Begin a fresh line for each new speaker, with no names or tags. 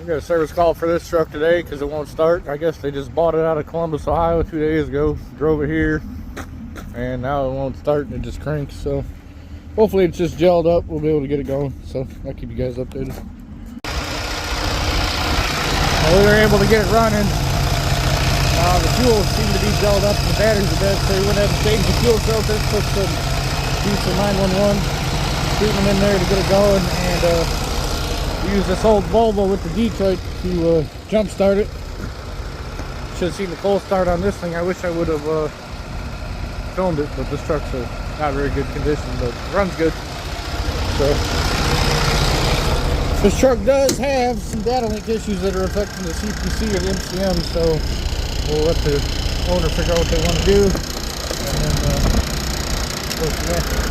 We got a service call for this truck today because it won't start. I guess they just bought it out of Columbus, Ohio 2 days ago. Drove it here and now it won't start and it just cranks. So hopefully it's just gelled up. We'll be able to get it going. So I'll keep you guys updated. Well, we were able to get it running. The fuel seemed to be gelled up. The batteries are dead, so we went ahead and changed the fuel filters. Put some diesel 911 treatment in there to get it going, and we used this old Volvo with the Detroit to jump start it. Should have seen the cold start on this thing. I wish I would have filmed it, but this truck's not very good condition, but it runs good. So this truck does have some data link issues that are affecting the CPC or the MCM, so we'll let the owner figure out what they want to do, and then go from there.